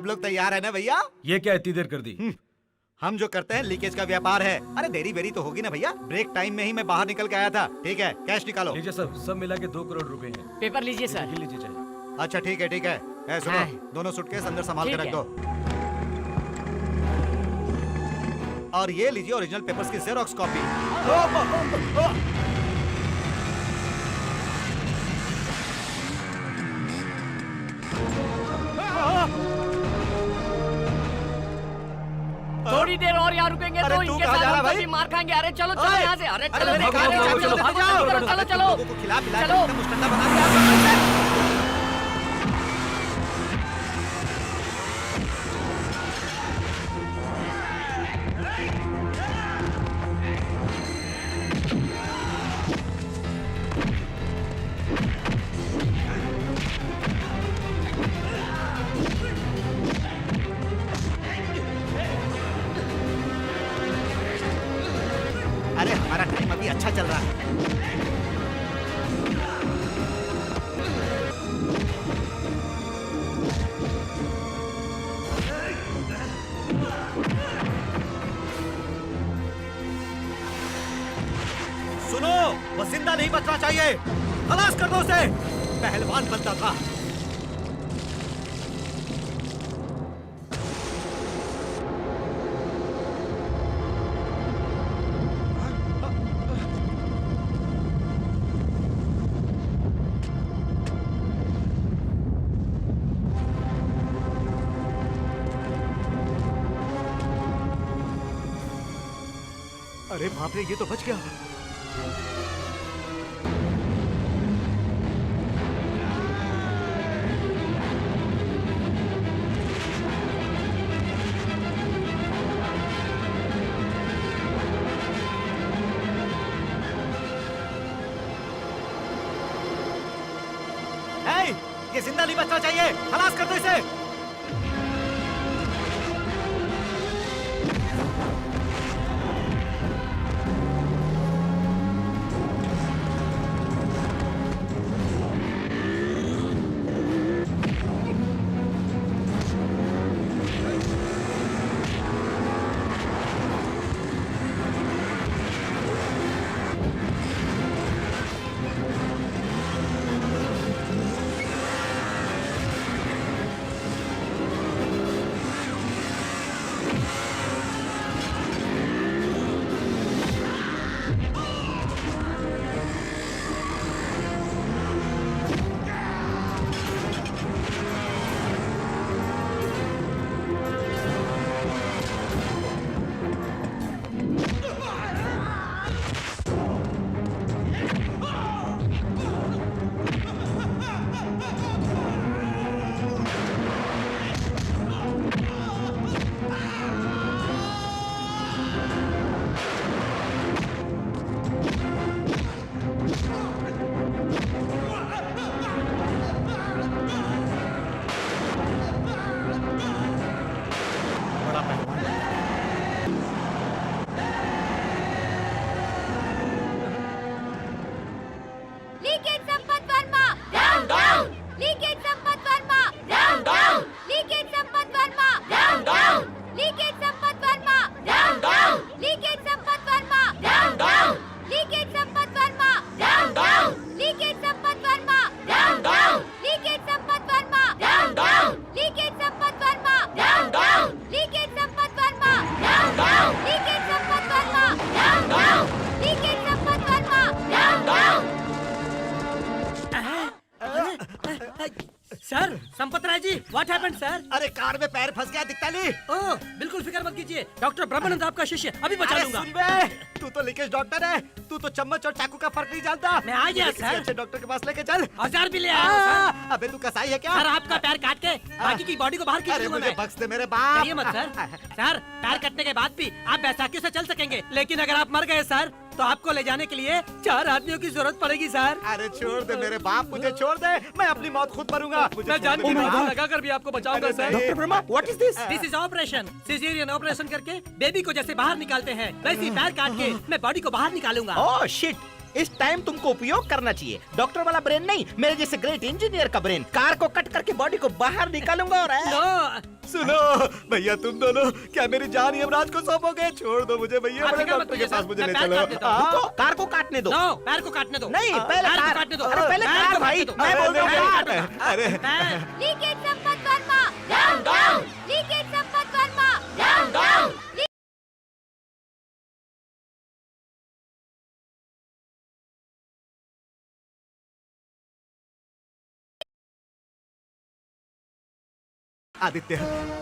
सब लोग तैयार है ना भैया? ये क्या इतनी देर कर दी? हम जो करते हैं लीकेज का व्यापार है। अरे देरी बेरी तो होगी ना भैया, ब्रेक टाइम में ही मैं बाहर निकल के आया था। ठीक है, कैश निकालो। लीजिए सर, सब मिला के 2 करोड़ रुपए हैं। पेपर लीजिए सर। लिख लीजिए चाहे। अच्छा ठीक है ठीक है। सुनो, दोनों सूटकेस अंदर संभाल के ठीक रख दो। और ये लीजिए ओरिजिनल पेपर्स की जेरोक्स कॉपी। थोड़ी देर और यहाँ रुकेंगे अरे तो तू इनके कहाँ जा रहा साथ भाई? भी मार खाएंगे। अरे चलो चलो ओए! यहाँ से। अरे अरे चलो मेरे देखो, गाड़ी चलो चलो, चलो चलो, चलो चलो चलो लोगों को खिला पिला के चलो। एकदम मुस्टंडा बना दिया। अरे हमारा टाइम अभी अच्छा चल रहा है। सुनो, वो जिंदा नहीं बचना चाहिए। खलास कर दो उसे। पहलवान बनता था। अरे बाप रे, ये तो बच गया। ये जिंदा नहीं बचना चाहिए। खलास कर दो इसे। Sir, Sampat Rai ji, what happened sir? अरे कार में पैर फंस गया, दिखता नहीं। ओह, बिल्कुल फिक्र मत कीजिए, डॉक्टर ब्रह्मानंद आपका शिष्य अभी बचा अरे लूंगा। सुन बे, तू तो लीकेज डॉक्टर है। तू तो चम्मच और चाकू का फर्क नहीं जानता। मैं आ गया मुझे किसी सर। अच्छे डॉक्टर के पास लेके चल। औजार भी ले आया हूं, सर। अबे तू कसाई है क्या? सर, आपका पैर काट के बाकी की बॉडी को बाहर खींच अरे लूंगा मुझे मैं। बख्श दे मेरे बाप। डरिए मत सर। सर, पैर कटने के बाद भी आप बैसाखियों से चल सकेंगे, लेकिन अगर आप मर गए सर, तो आपको ले जाने के लिए 4 आदमियों की जरूरत पड़ेगी सर। अरे छोड़ दे मेरे बाप, मुझे छोड़ दे। मैं अपनी मौत खुद मरूंगा। मैं जान की बात लगाकर भी आपको बचाऊंगा sir. Doctor Brahma, what is this? This is operation. Caesarean operation करके बेबी को जैसे बाहर निकालते हैं, वैसे ही पैर काट के मैं बॉडी को बाहर निकालूंगा। ओह शिट, इस टाइम तुमको उपयोग करना चाहिए। डॉक्टर वाला ब्रेन नहीं, मेरे जैसे ग्रेट इंजीनियर का ब्रेन। कार को कट करके बॉडी को बाहर निकालूंगा और नो सुनो भैया, तुम दोनों क्या मेरी जान यमराज को सौंपोगे? छोड़ दो मुझे भैया, आप बड़े फिक्र मत डॉक्टर के कीजिए पास सर, मुझे ले मैं पैर चलो। काट देता हूँ। रुको, कार को काटने दो। नो, पैर को काटने दो। नहीं, पहले पैर को कार। काटने दो। अरे पहले पैर कार को भाई, काटने दो। मैं बोल रहा हूँ पैर कार। काटने दो। अरे पैर। Leakage Sampat Verma down down, leakage Sampat Verma down down. Aditya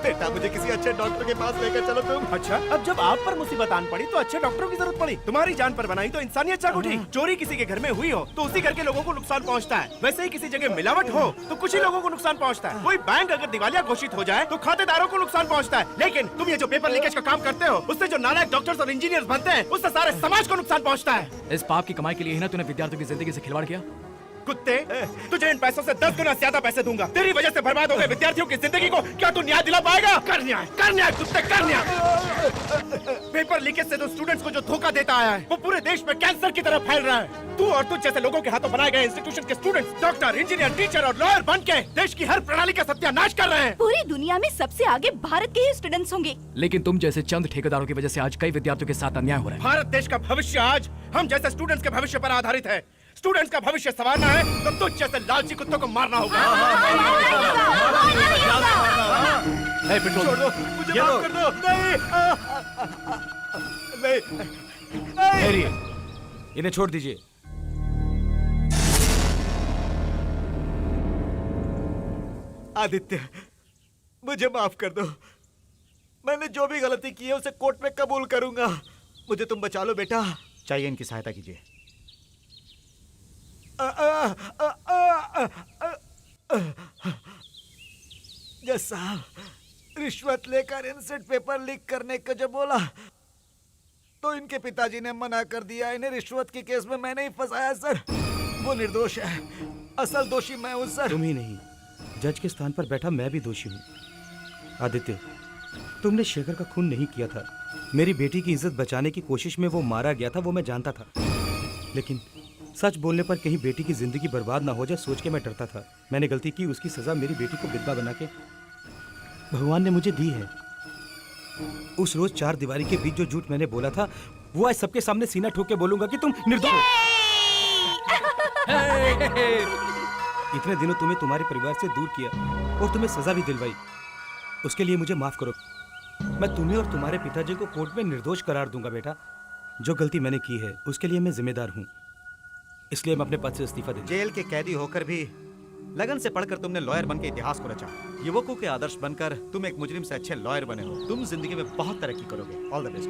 बेटा, मुझे किसी अच्छे डॉक्टर के पास लेकर चलो तुम। अच्छा, अब जब आप पर मुसीबत आन पड़ी तो अच्छे डॉक्टरों की जरूरत पड़ी। तुम्हारी जान पर बनाई तो इंसानियत जाग उठी। चोरी किसी के घर में हुई हो तो उसी घर के लोगों को नुकसान पहुंचता है। वैसे ही किसी जगह मिलावट हो तो कुछ ही लोगों को नुकसान पहुंचता है। कोई बैंक अगर दिवालिया घोषित हो जाए तो खातेदारों को नुकसान पहुंचता है। लेकिन तुम ये जो पेपर लीकेज का काम करते हो, उससे जो नालायक डॉक्टर्स और इंजीनियर्स बनते हैं, उससे सारे समाज को नुकसान पहुंचता है। इस पाप की कमाई के लिए ही ना तूने विद्यार्थियों की जिंदगी से खिलवाड़ किया। कुत्ते, तुझे इन पैसों से 10 गुना ज्यादा पैसे दूंगा। तेरी वजह से बर्बाद हो गए विद्यार्थियों की जिंदगी को क्या तू न्याय दिला पाएगा? कर न्याय कुत्ते, कर न्याय। पेपर लीकेज से जो स्टूडेंट्स को जो धोखा देता आया है, वो पूरे देश में कैंसर की तरह फैल रहा है। तू और तुझ जैसे लोगों के हाथों बनाए गए इंस्टीट्यूशन के स्टूडेंट्स डॉक्टर, इंजीनियर, टीचर और लॉयर बन के देश की हर प्रणाली का सत्यानाश कर रहे हैं। पूरी दुनिया में सबसे आगे भारत के ही स्टूडेंट्स होंगे। लेकिन तुम जैसे चंद ठेकेदारों की वजह से आज कई विद्यार्थियों के साथ अन्याय हो रहा है। भारत देश का भविष्य आज हम जैसे स्टूडेंट्स के भविष्य पर आधारित है। स्टूडेंट्स का भविष्य संवारना है तो तुझ जैसे लालची कुत्तों को मारना होगा। छोड़ दो मुझे, माफ कर दो। नहीं ठहरिए, इन्हें छोड़ दीजिए। आदित्य, मुझे माफ कर दो। मैंने जो भी गलती की है उसे कोर्ट में कबूल करूंगा। मुझे तुम बचा लो बेटा। चाहिए इनकी सहायता कीजिए। जज साहब, रिश्वत लेकर इनसेट पेपर लीक करने का जब बोला तो इनके पिताजी ने मना कर दिया। इन्हें रिश्वत के केस में मैंने ही फंसाया सर। वो निर्दोष है, असल दोषी मैं हूं सर। तुम ही नहीं, जज के स्थान पर बैठा मैं भी दोषी हूँ। आदित्य, तुमने शेखर का खून नहीं किया था। मेरी बेटी की इज्जत बचाने की कोशिश में वो मारा गया था, वो मैं जानता था। लेकिन सच बोलने पर कहीं बेटी की जिंदगी बर्बाद ना हो जाए सोच के मैं डरता था। मैंने गलती की, उसकी सजा मेरी बेटी को विधवा बना के भगवान ने मुझे दी है। उस रोज 4 दीवारी के बीच जो झूठ मैंने बोला था, वो आज सबके सामने सीना ठोक के बोलूंगा कि तुम निर्दोष हो। इतने दिनों तुम्हें तुम्हारे परिवार से दूर किया और तुम्हें सजा भी दिलवाई, उसके लिए मुझे माफ करो। मैं तुम्हें और तुम्हारे पिताजी को कोर्ट में निर्दोष करार दूंगा बेटा। जो गलती मैंने की है उसके लिए मैं जिम्मेदार हूँ, इसलिए मैं अपने पद से इस्तीफा दे। जेल के कैदी होकर भी लगन से पढ़कर तुमने लॉयर बनकर इतिहास को रचा। युवकों के आदर्श बनकर तुम एक मुजरिम से अच्छे लॉयर बने हो। तुम जिंदगी में बहुत तरक्की करोगे। All the best.